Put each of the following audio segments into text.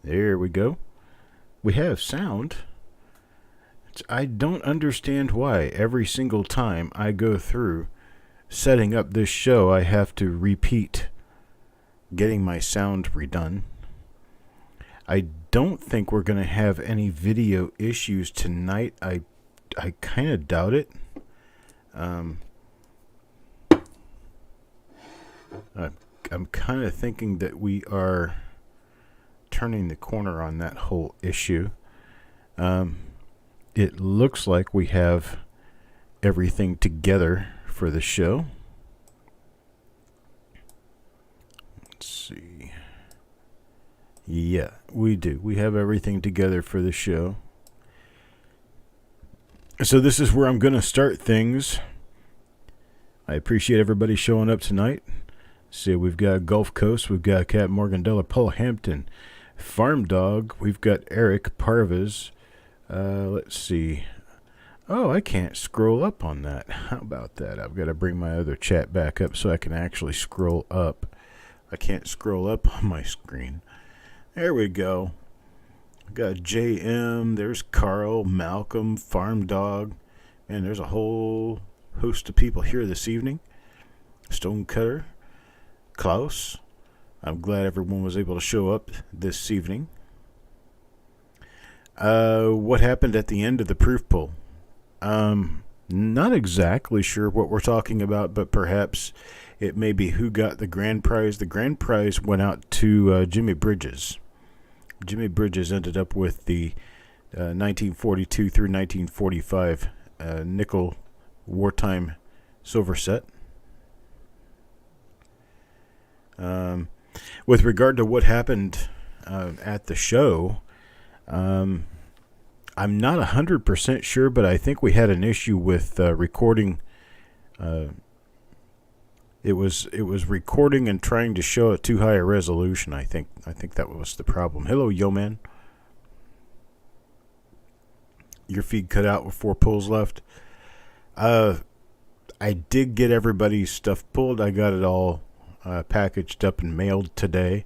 There we go. We have sound. I don't understand why every single time I go through setting up this show, I have to repeat getting my sound redone. I don't think we're going to have any video issues tonight. I kind of doubt it. I'm kind of thinking that we are turning the corner on that whole issue. It looks like we have everything together for the show. Let's see. Yeah, we do. We have everything together for the show. So this is where I'm going to start things. I appreciate everybody showing up tonight. See, we've got Gulf Coast, we've got Cat Morgandella, Paul Hampton, Farm Dog, we've got Eric Parvez. Let's see. Oh, I can't scroll up on that. How about that? I've got to bring my other chat back up so I can actually scroll up. I can't scroll up on my screen. There we go. Got JM, there's Carl, Malcolm, Farm Dog, and there's a whole host of people here this evening. Stonecutter, Klaus. I'm glad everyone was able to show up this evening. What happened at the end of the proof poll? Not exactly sure what we're talking about, but perhaps it may be who got the grand prize. The grand prize went out to Jimmy Bridges. Jimmy Bridges ended up with the 1942 through 1945 nickel wartime silver set. With regard to what happened at the show, I'm not 100% sure, but I think we had an issue with recording. It was recording and trying to show at too high a resolution. I think that was the problem. Hello, yo man. Your feed cut out with 4 pulls left. I did get everybody's stuff pulled. I got it all packaged up and mailed today.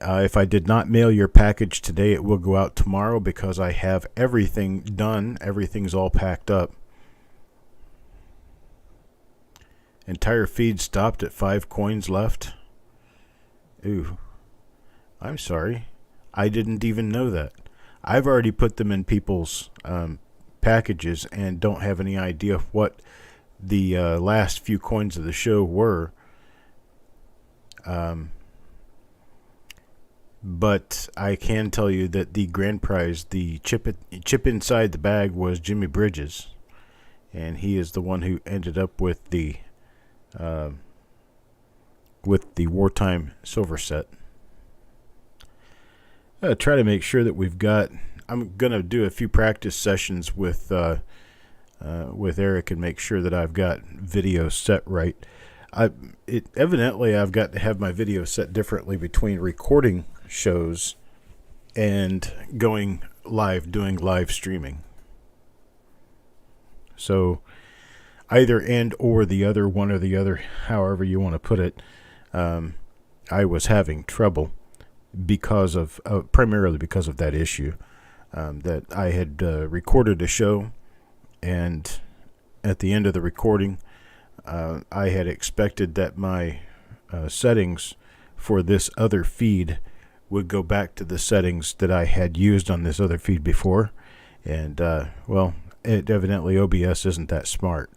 If I did not mail your package today, it will go out tomorrow because I have everything done. Everything's all packed up. Entire feed stopped at 5 coins left. Ooh. I'm sorry. I didn't even know that. I've already put them in people's packages and don't have any idea what the last few coins of the show were. But I can tell you that the grand prize, the chip inside the bag, was Jimmy Bridges, and he is the one who ended up with the wartime silver set. Try to make sure that we've got. I'm gonna do a few practice sessions with Eric and make sure that I've got video set right. Evidently I've got to have my video set differently between recording shows and going live, doing live streaming. So either and or the other, one or the other, however you want to put it. I was having trouble because of primarily because of that issue, that I had recorded a show, and at the end of the recording, I had expected that my settings for this other feed would go back to the settings that I had used on this other feed before. And, well, evidently OBS isn't that smart.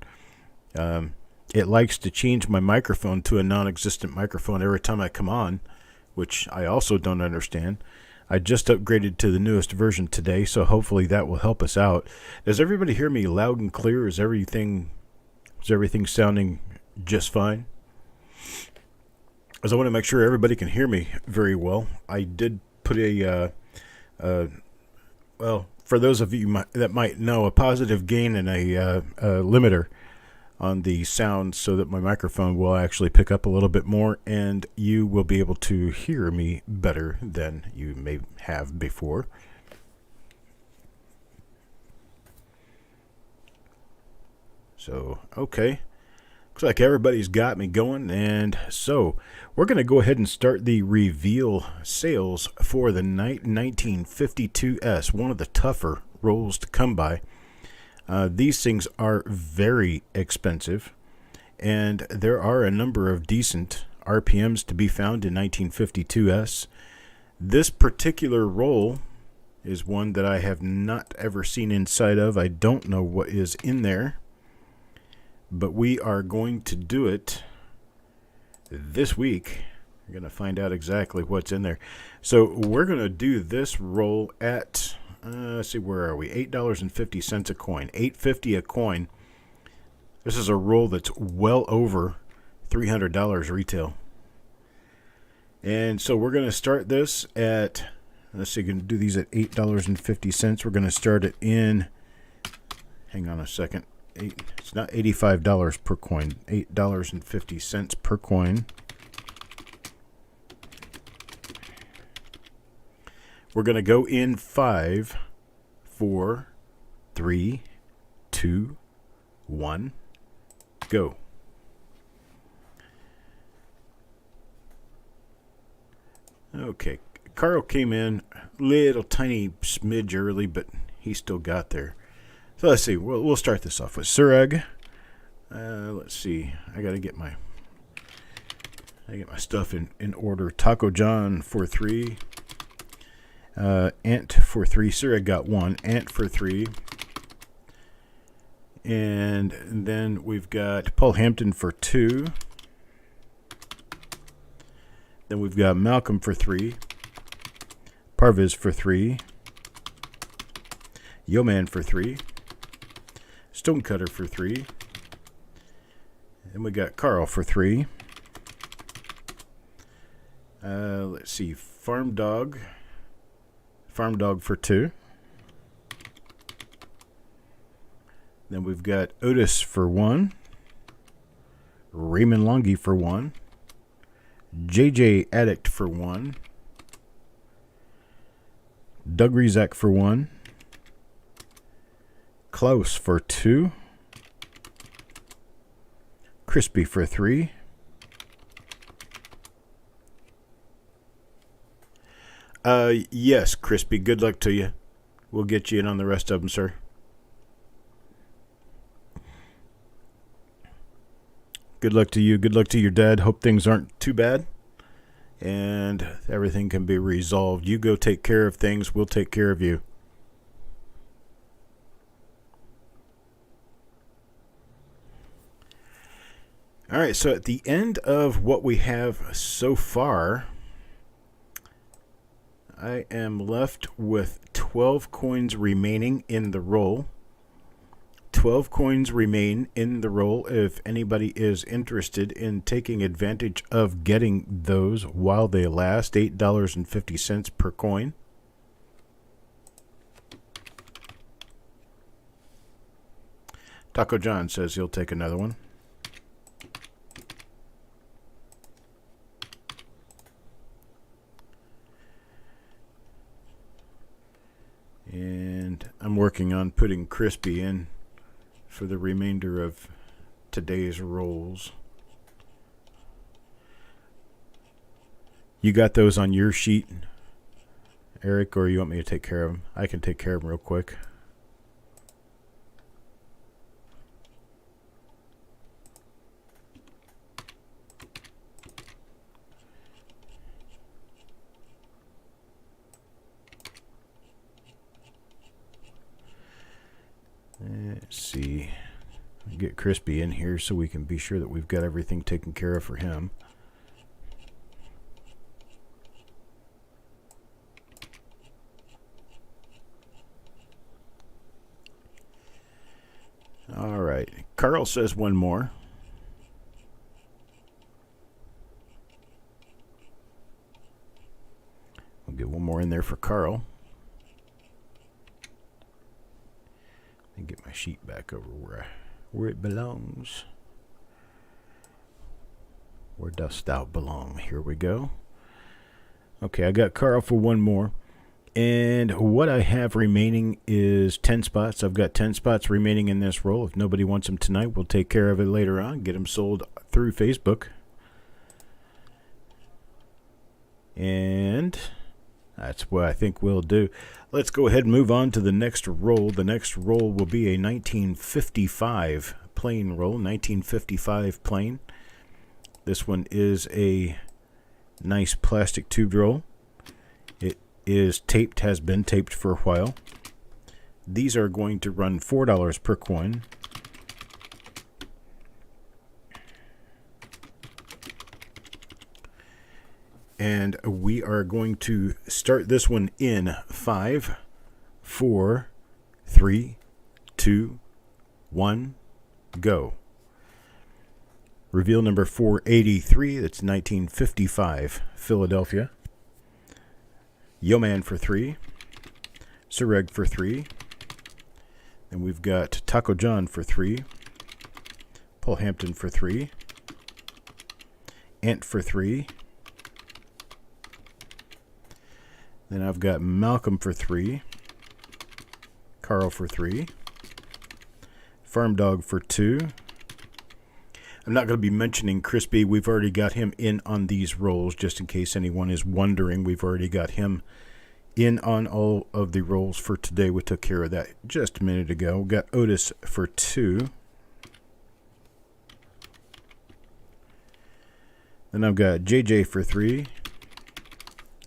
It likes to change my microphone to a non-existent microphone every time I come on, which I also don't understand. I just upgraded to the newest version today, so hopefully that will help us out. Does everybody hear me loud and clear? Is everything sounding just fine? Because I want to make sure everybody can hear me very well. I did put well, for those of you that might know, a positive gain and a limiter on the sound so that my microphone will actually pick up a little bit more and you will be able to hear me better than you may have before. So, okay. Looks like everybody's got me going, and so we're going to go ahead and start the reveal sales for the 1952S, one of the tougher rolls to come by. These things are very expensive, and there are a number of decent RPMs to be found in 1952S. This particular roll is one that I have not ever seen inside of. I don't know what is in there, but we are going to do it this week. We're going to find out exactly what's in there. So we're going to do this roll at, let's see, where are we? $8.50 a coin. $8.50 a coin. This is a roll that's well over $300 retail. And so we're going to start this at, let's see, we're going to do these at $8.50. We're going to start it in, hang on a second. It's not $85 per coin, $8.50 per coin. We're going to go in 5, 4, 3, 2, 1, go. Okay, Carl came in a little tiny smidge early, but he still got there. So let's see. We'll start this off with Surag. Let's see. I gotta get my stuff in order. Taco John for 3. Ant for 3. Surag got 1. Ant for 3. And then we've got Paul Hampton for 2. Then we've got Malcolm for 3. Parviz for 3. Yeoman for 3. Stonecutter for 3. And we got Carl for 3. Let's see. Farm Dog for 2. Then we've got Otis for 1. Raymond Longy for 1. JJ Addict for 1. Doug Rezak for 1. Klaus for 2. Crispy for 3. Yes, Crispy, good luck to you. We'll get you in on the rest of them, sir. Good luck to you. Good luck to your dad. Hope things aren't too bad and everything can be resolved. You go take care of things. We'll take care of you. All right, so at the end of what we have so far, I am left with 12 coins remaining in the roll. 12 coins remain in the roll if anybody is interested in taking advantage of getting those while they last. $8.50 per coin. Taco John says he'll take another one. And I'm working on putting Crispy in for the remainder of today's rolls. You got those on your sheet, Eric, or you want me to take care of them? I can take care of them real quick. Let's see. Get Crispy in here so we can be sure that we've got everything taken care of for him. All right. Carl says one more. We'll get one more in there for Carl. And get my sheet back over where it belongs. Where dost thou belong? Here we go. Okay, I got Carl for one more. And what I have remaining is 10 spots. I've got 10 spots remaining in this roll. If nobody wants them tonight, we'll take care of it later on. Get them sold through Facebook. And that's what I think we'll do. Let's go ahead and move on to the next roll. The next roll will be a 1955 plain roll. 1955 plain. This one is a nice plastic tube roll. It is taped, has been taped for a while. These are going to run $4 per coin. And we are going to start this one in 5, 4, 3, 2, 1, go. Reveal number 483, that's 1955 Philadelphia. Yeoman for 3. Sureg for 3. Then we've got Taco John for 3. Paul Hampton for 3. Ant for 3. Then I've got Malcolm for 3. Carl for 3. Farm Dog for 2. I'm not going to be mentioning Crispy. We've already got him in on these rolls, just in case anyone is wondering. We've already got him in on all of the rolls for today. We took care of that just a minute ago. We've got Otis for 2. Then I've got JJ for 3.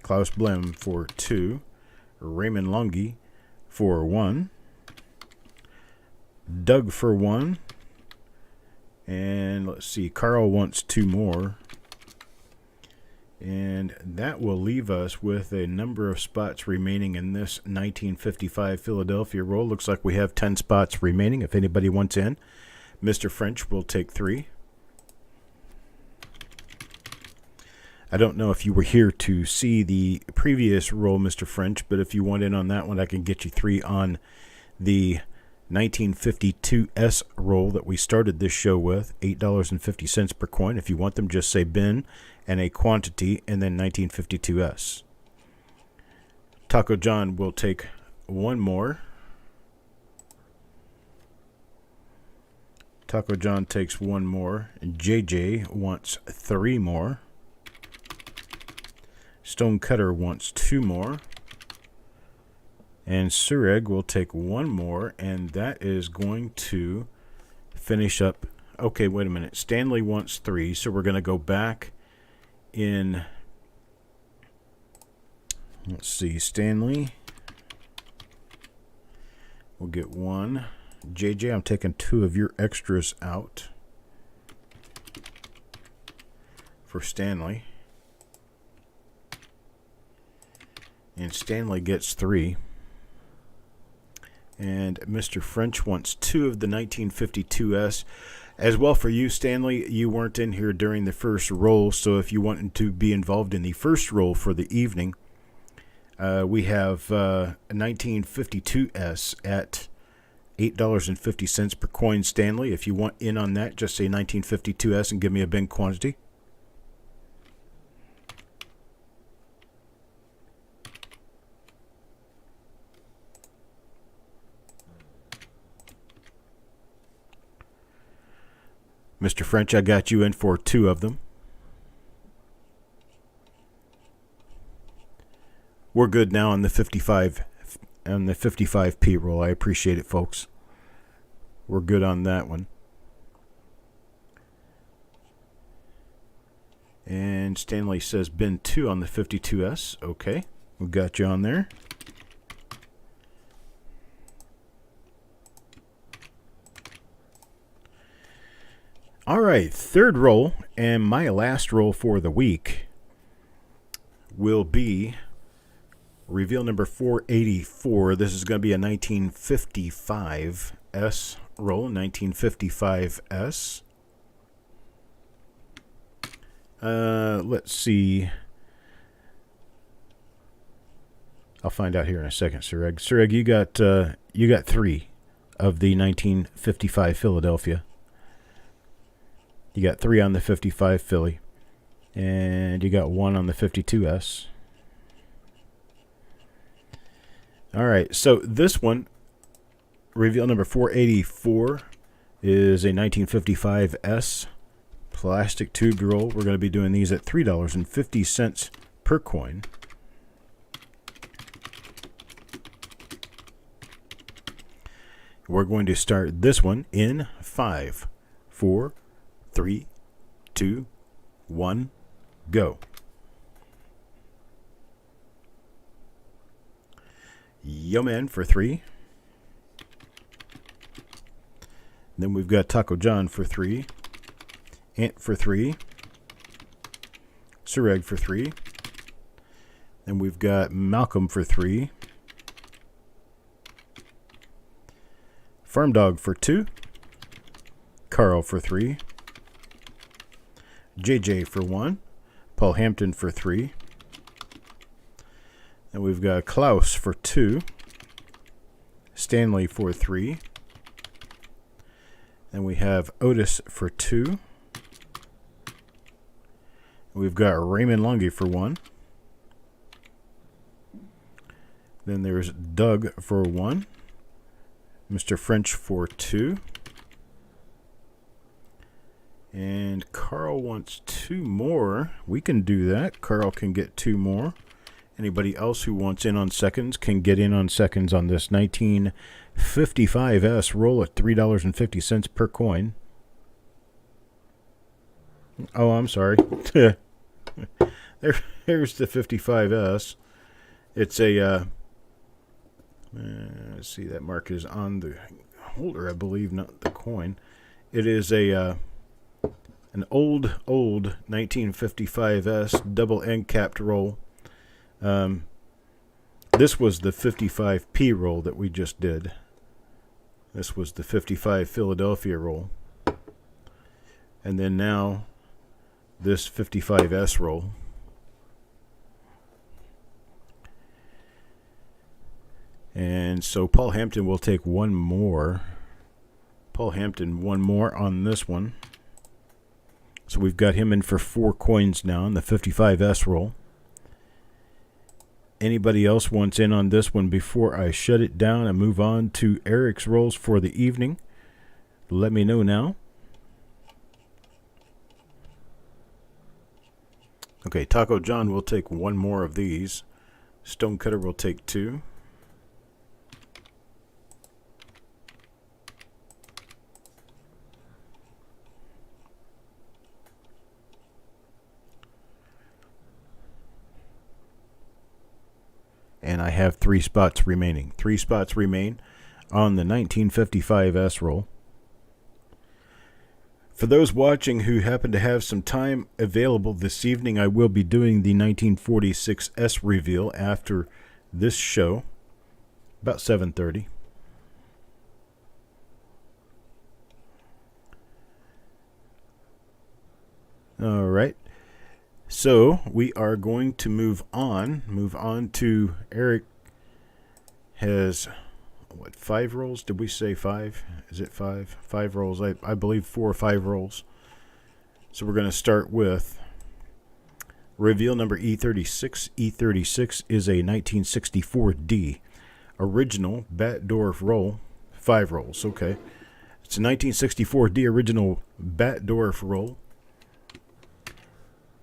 Klaus Blem for 2. Raymond Longi for 1. Doug for 1. And let's see, Carl wants 2 more. And that will leave us with a number of spots remaining in this 1955 Philadelphia roll. Looks like we have 10 spots remaining if anybody wants in. Mr. French will take 3. I don't know if you were here to see the previous roll, Mr. French, but if you want in on that one, I can get you 3 on the 1952S roll that we started this show with, $8.50 per coin. If you want them, just say bin and a quantity and then 1952S. Taco John will take 1 more. Taco John takes 1 more. JJ wants 3 more. Stone Cutter wants 2 more. And Sureg will take 1 more, and that is going to finish up. Okay, wait a minute. Stanley wants 3, so we're going to go back in. Let's see. Stanley will get 1. JJ, I'm taking 2 of your extras out for Stanley. And Stanley gets 3. And Mr. French wants 2 of the 1952S. As well for you, Stanley, you weren't in here during the first roll, so if you wanted to be involved in the first roll for the evening, we have a 1952S at $8.50 per coin, Stanley. If you want in on that, just say 1952S and give me a bin quantity. Mr. French, I got you in for 2 of them. We're good now on the 55P roll. I appreciate it, folks. We're good on that one. And Stanley says bin 2 on the 52S. Okay, we got you on there. All right, third roll, and my last roll for the week will be reveal number 484. This is going to be a 1955S roll, 1955S. Let's see. I'll find out here in a second, Sureg. Sureg, you got 3 of the 1955 Philadelphia. You got 3 on the 55 Philly, and you got 1 on the 52S. All right, so this one, reveal number 484, is a 1955 S plastic tube roll. We're going to be doing these at $3.50 per coin. We're going to start this one in 5, 4, 3, 2, 1, go. Yo Man for 3. Then we've got Taco John for 3. Ant for 3. Sureg for 3. Then we've got Malcolm for 3. Farm Dog for 2. Carl for 3. JJ for 1. Paul Hampton for 3. And we've got Klaus for 2. Stanley for 3. And we have Otis for 2. We've got Raymond Longy for 1. Then there's Doug for 1. Mr. French for 2. And Carl wants 2 more. We can do that. Carl can get 2 more. Anybody else who wants in on seconds can get in on seconds on this 1955S roll at $3.50 per coin. Oh, I'm sorry. There's the 55S. It's a, let's see, that mark is on the holder, I believe, not the coin. It is a an old 1955S double end capped roll. This was the 55P roll that we just did. This was the 55 Philadelphia roll. And then now this 55S roll. And so Paul Hampton will take 1 more. Paul Hampton 1 more on this one. So we've got him in for 4 coins now in the 55S roll. Anybody else wants in on this one before I shut it down and move on to Eric's rolls for the evening? Let me know now. Okay, Taco John will take 1 more of these. Stonecutter will take 2. And I have 3 spots remaining. 3 spots remain on the 1955S roll. For those watching who happen to have some time available this evening, I will be doing the 1946S reveal after this show, about 7:30. All right. So we are going to move on to Eric. Has, what, 5 rolls? Did we say 5? Is it 5? 5 rolls. I believe 4 or 5 rolls. So we're going to start with reveal number E36. E36 is a 1964D original Batdorf roll. 5 rolls, okay. It's a 1964D original Batdorf roll.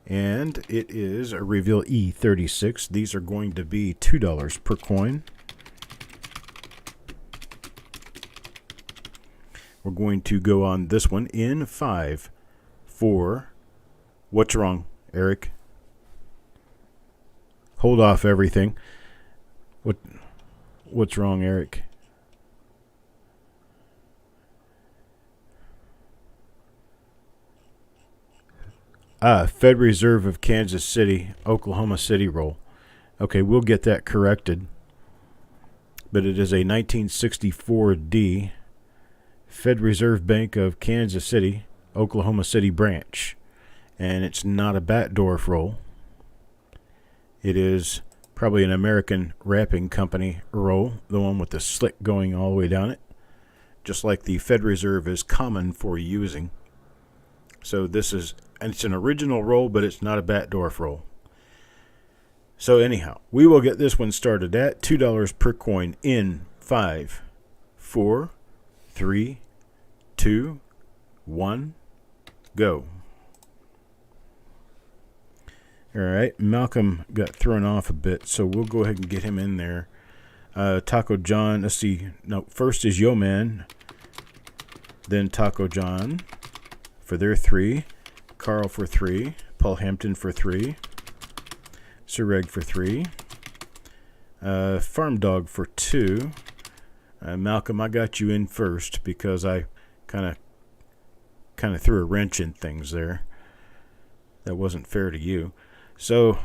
And it is a reveal E36. These are going to be $2 per coin. We're going to go on this one in 5, 4. What's wrong, Eric? Hold off everything. What's wrong, Eric? Fed Reserve of Kansas City, Oklahoma City roll. Okay, we'll get that corrected. But it is a 1964D Fed Reserve Bank of Kansas City, Oklahoma City branch. And it's not a Batdorf roll. It is probably an American wrapping company roll, the one with the slick going all the way down it, just like the Fed Reserve is common for using. So this is, and it's an original roll, but it's not a Batdorf roll. So anyhow, we will get this one started at $2 per coin in 5, 4, 3, 2, 1, go. All right, Malcolm got thrown off a bit, so we'll go ahead and get him in there. Taco John, let's see. No, first is Yo Man, then Taco John for their 3, Carl for 3, Paul Hampton for 3, Sir Reg for 3, Farm Dog for 2. Malcolm, I got you in first because I kind of threw a wrench in things there. That wasn't fair to you. So,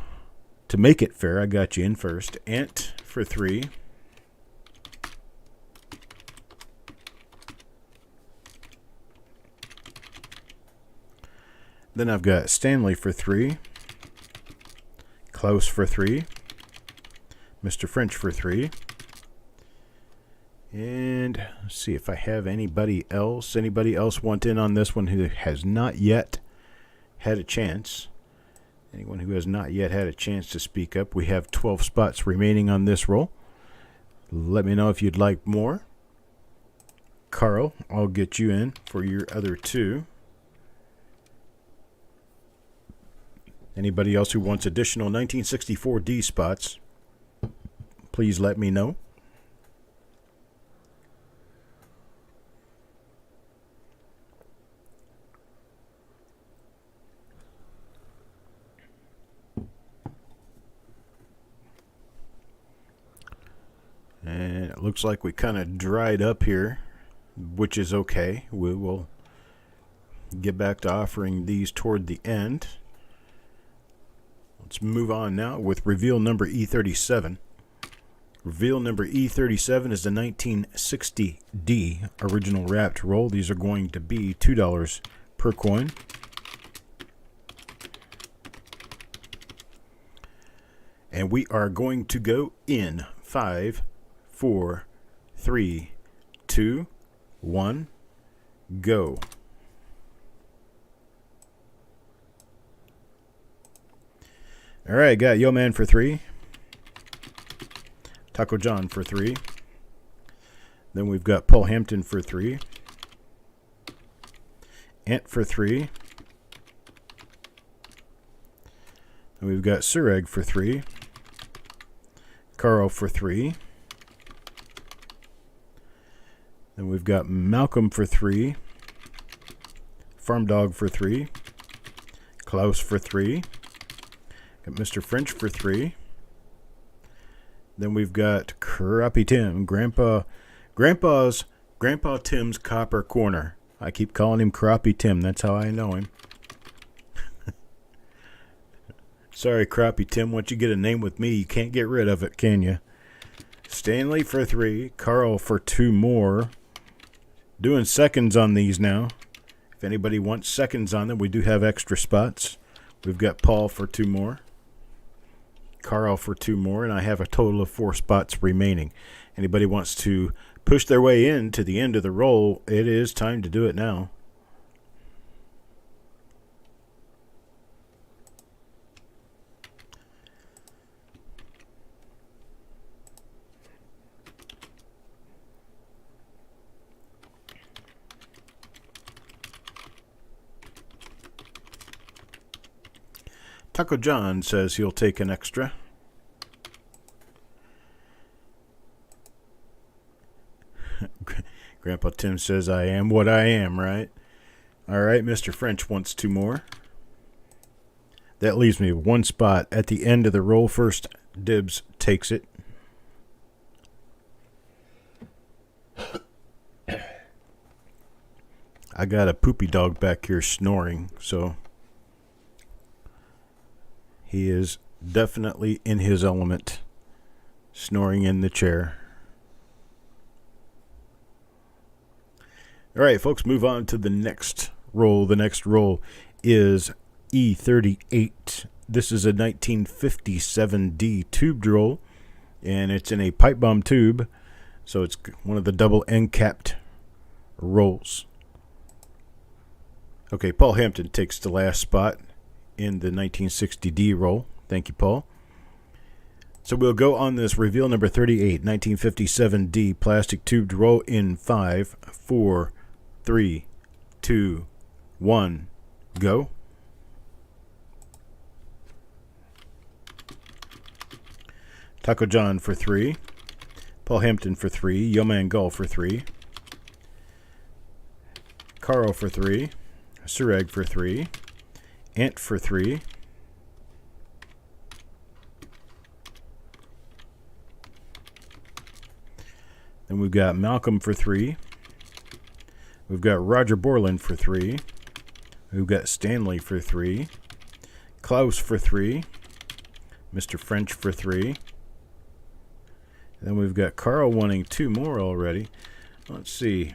to make it fair, I got you in first. Ant for 3. Then I've got Stanley for 3. Klaus for 3. Mr. French for 3. And let's see if I have anybody else. Anybody else want in on this one who has not yet had a chance? Anyone who has not yet had a chance to speak up? We have 12 spots remaining on this roll. Let me know if you'd like more. Carl, I'll get you in for your other 2. Anybody else who wants additional 1964 D spots, please let me know. And it looks like we kind of dried up here, which is okay. We will get back to offering these toward the end. Let's move on now with reveal number E37. Reveal number E37 is the 1960D original wrapped roll. These are going to be $2 per coin. And we are going to go in 5, 4, 3, 2, 1, go. All right, got Yo Man for 3. Taco John for 3. Then we've got Paul Hampton for 3. Ant for 3. And we've got Sir Egg for 3. Carl for 3. Then we've got Malcolm for 3. Farm Dog for 3. Klaus for 3. Got Mr. French for 3. Then we've got Crappy Tim, Grandpa Tim's Copper Corner. I keep calling him Crappy Tim. That's how I know him. Sorry, Crappy Tim. Once you get a name with me, you can't get rid of it, can you? Stanley for 3. Carl for 2 more. Doing seconds on these now. If anybody wants seconds on them, we do have extra spots. We've got Paul for 2 more. Carl for 2 more, and I have a total of 4 spots remaining. Anybody wants to push their way in to the end of the roll, it is time to do it now. Taco John says he'll take an extra. Grandpa Tim says I am what I am, right? All right, Mr. French wants 2 more. That leaves me with 1 spot at the end of the roll. First dibs takes it. I got a poopy dog back here snoring, so he is definitely in his element, snoring in the chair. All right, folks, move on to the next roll. The next roll is E38. This is a 1957D tubed roll, and it's in a pipe bomb tube, so it's one of the double end capped rolls. Okay, Paul Hampton takes the last spot in the 1960D roll. Thank you, Paul. So we'll go on this reveal number 38, 1957D plastic tubed roll in 5, 4, 3, 2, 1, go. Taco John for 3. Paul Hampton for 3. Yeoman Gull for 3. Carl for 3. Sureg for 3. Ant for 3. Then we've got Malcolm for 3. We've got Roger Borland for 3. We've got Stanley for 3. Klaus for 3. Mr. French for 3. Then we've got Carl wanting 2 more already. Let's see.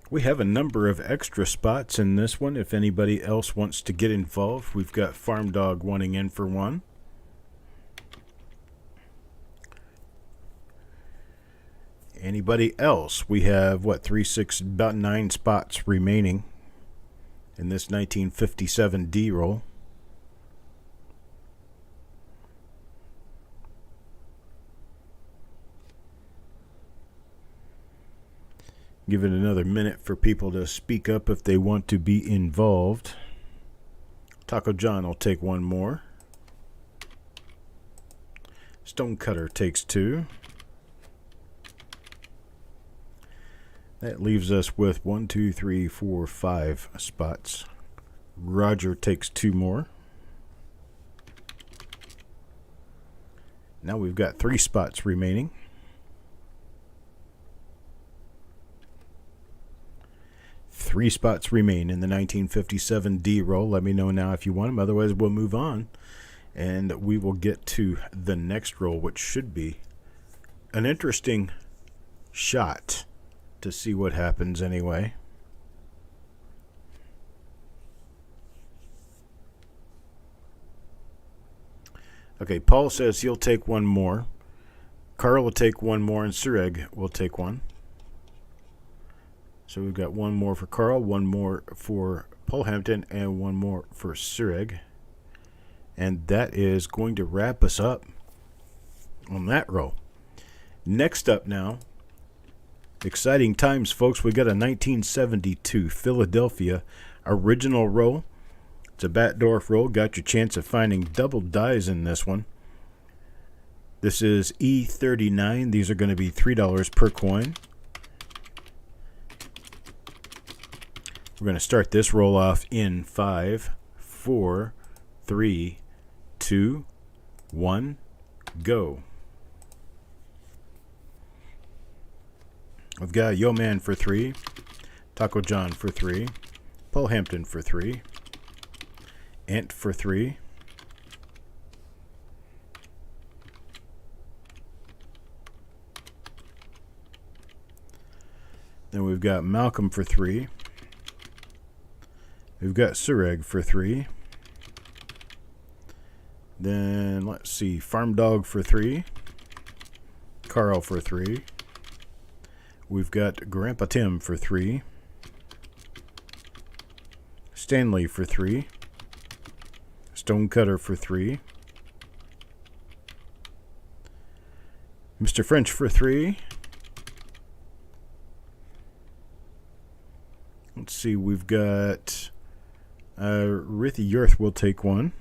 We have a number of extra spots in this one if anybody else wants to get involved. We've got Farm Dog wanting in for 1. Anybody else? We have, about 9 spots remaining in this 1957 D roll. Give it another minute for people to speak up if they want to be involved. Taco John will take 1 more. Stonecutter takes 2. That leaves us with 1, 2, 3, 4, 5 spots. Roger takes 2 more. Now we've got 3 spots remaining. Three spots remain in the 1957 D roll. Let me know now if you want them. Otherwise, we'll move on. And we will get to the next roll, which should be an interesting shot to see what happens anyway. Okay, Paul says he'll take 1 more. Carl will take 1 more, and Sureg will take 1. So we've got 1 more for Carl, 1 more for Paul Hampton, and 1 more for Sureg. And that is going to wrap us up on that row. Next up now, exciting times, folks. We got a 1972 Philadelphia original roll. It's a Batdorf roll. Got your chance of finding double dies in this one. This is E39. These are going to be $3 per coin. We're going to start this roll off in 5, 4, 3, 2, 1, go. I've got Yo Man for 3, Taco John for 3, Paul Hampton for 3, Ant for 3, then we've got Malcolm for 3, we've got Sureg for 3, then let's see, Farm Dog for 3, Carl for 3, we've got Grandpa Tim for 3, Stanley for 3, Stonecutter for 3, Mr. French for 3. Let's see, we've got Rithy Yerth will take 1.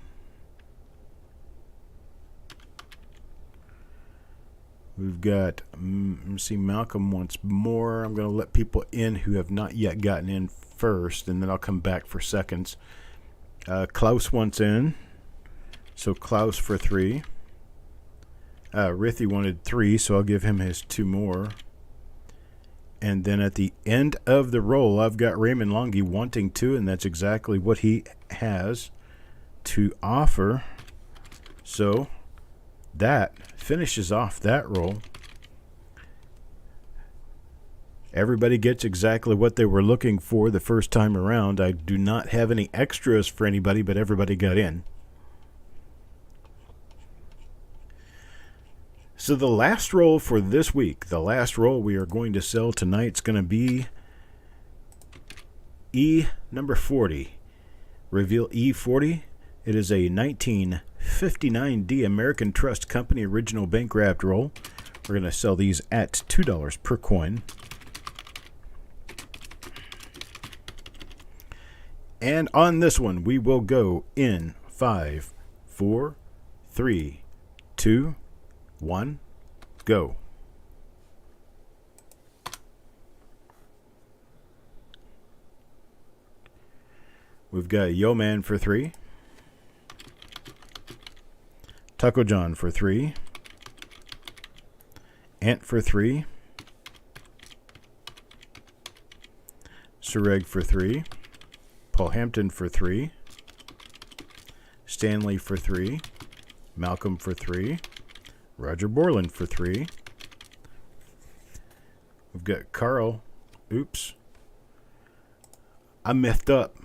We've got, let's see, Malcolm wants more. I'm going to let people in who have not yet gotten in first, and then I'll come back for seconds. Klaus wants in, so Klaus for 3. Rithy wanted 3, so I'll give him his 2 more. And then at the end of the roll, I've got Raymond Longy wanting 2, and that's exactly what he has to offer. So that finishes off that roll. Everybody gets exactly what they were looking for the first time around. I do not have any extras for anybody, but everybody got in. So the last roll for this week, the last roll we are going to sell tonight is going to be E number 40. Reveal E40. It is a 19 59D American Trust Company Original Bank Wrapped Roll. We're going to sell these at $2 per coin. And on this one, we will go in 5, 4, 3, 2, 1, go. We've got Yo Man for 3. Taco John for 3. Ant for 3. Sureg for 3. Paul Hampton for 3. Stanley for 3. Malcolm for 3. Roger Borland for 3. We've got Carl. Oops. I messed up.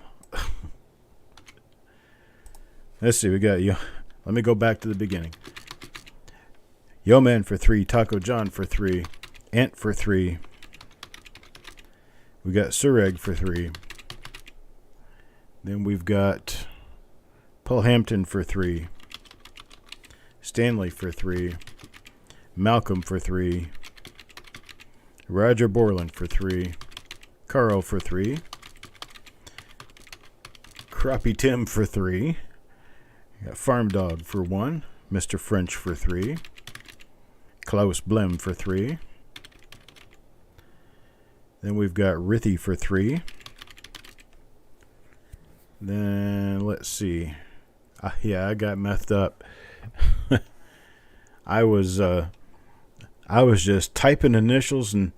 Let's see, we got you. Let me go back to the beginning. Yo Man for 3, Taco John for 3, Ant for 3. We got Sureg for 3. Then we've got Paul Hampton for 3, Stanley for 3, Malcolm for 3, Roger Borland for 3, Carl for 3, Crappie Tim for 3. Got Farm Dog for 1. Mr. French for 3. Klaus Blem for 3. Then we've got Rithy for 3. Then let's see. Yeah, I got messed up. I was just typing initials, and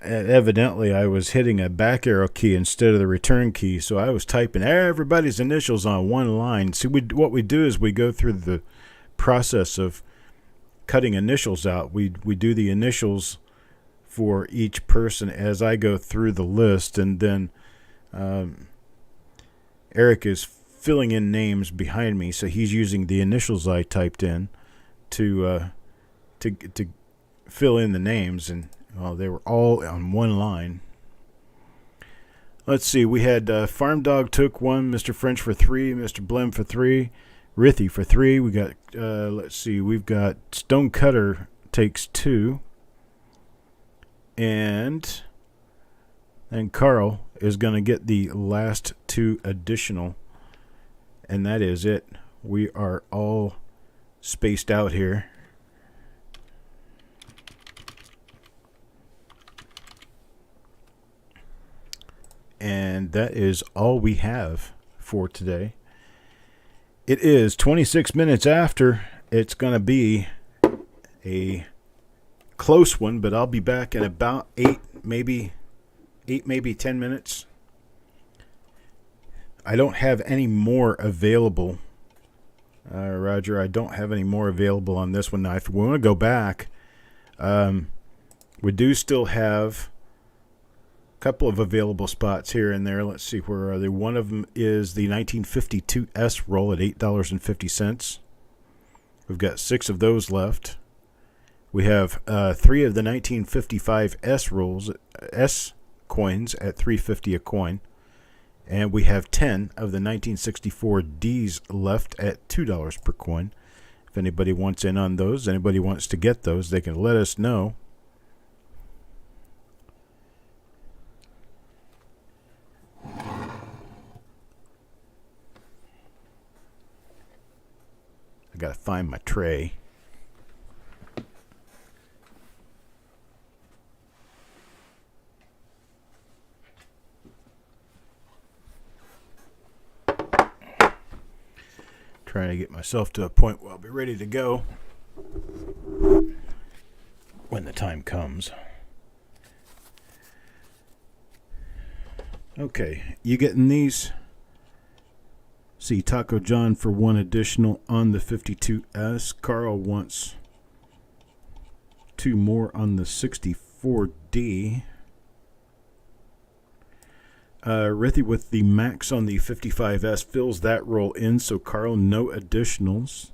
evidently I was hitting a back arrow key instead of the return key, so I was typing everybody's initials on one line. See, what we do is we go through the process of cutting initials out. We do the initials for each person as I go through the list, and then Eric is filling in names behind me, so he's using the initials I typed in to fill in the names, and well, they were all on one line. Let's see. We had Farm Dog took 1, Mr. French for 3, Mr. Blem for 3, Rithy for 3. We got, let's see, we've got Stone Cutter takes 2. And Carl is going to get the last 2 additional. And that is it. We are all spaced out here. And that is all we have for today. It is 26 minutes after. It's going to be a close one, but I'll be back in about 8, maybe 10 minutes. I don't have any more available. Roger, I don't have any more available on this one. Now, if we want to go back, we do still have couple of available spots here and there. Let's see, where are they? One of them is the 1952S roll at $8.50. We've got 6 of those left. We have 3 of the 1955S rolls, S coins at $3.50 a coin, and we have 10 of the 1964Ds left at $2 per coin. If anybody wants in on those, anybody wants to get those, they can let us know. I gotta find my tray. Trying to get myself to a point where I'll be ready to go when the time comes. Okay, you getting these? See, Taco John for 1 additional on the 52S. Carl wants 2 more on the 64D. Rithy with the max on the 55S fills that roll in, so Carl, no additionals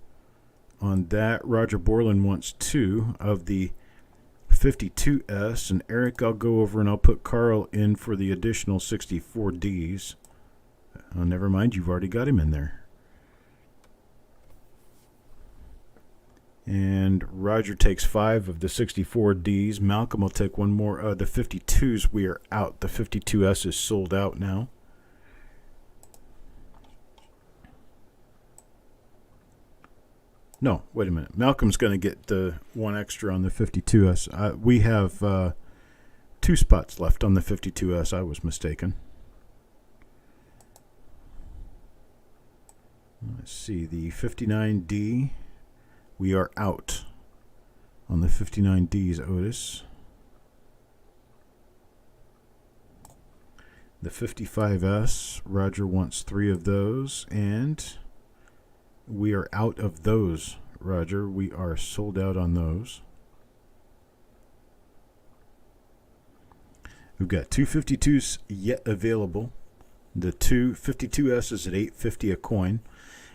on that. Roger Borland wants 2 of the 52S. And Eric, I'll go over and I'll put Carl in for the additional 64Ds. Oh, never mind, you've already got him in there. and Roger takes 5 of the 64Ds. Malcolm will take one more. The 52s, we are out. The 52S is sold out now. No, wait a minute. Malcolm's going to get the one extra on the 52S. We have 2 spots left on the 52S. I was mistaken. Let's see. The 59D, we are out on the 59Ds, Otis. The 55S, Roger wants 3 of those, and we are out of those, Roger. We are sold out on those. We've got 2 52s yet available. The 2 52S is at $8.50 a coin.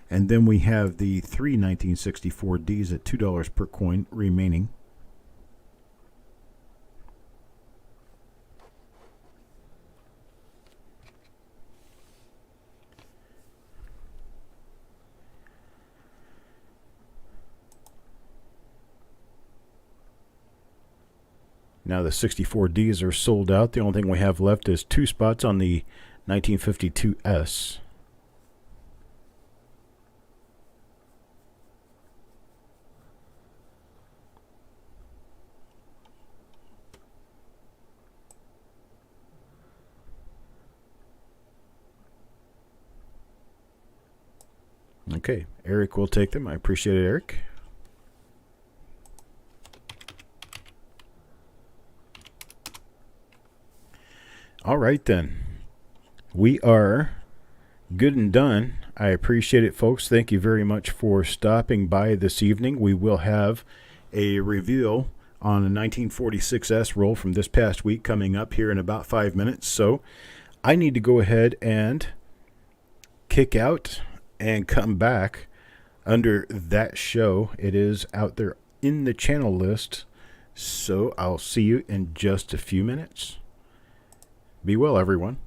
And then we have the 3 1964Ds at $2 per coin remaining. Now the 64Ds are sold out. The only thing we have left is 2 spots on the 1952S. Okay, Eric will take them. I appreciate it, Eric. All right, then. We are good and done. I appreciate it, folks. Thank you very much for stopping by this evening. We will have a reveal on a 1946S roll from this past week coming up here in about 5 minutes. So I need to go ahead and kick out and come back under that show. It is out there in the channel list. So I'll see you in just a few minutes. Be well, everyone.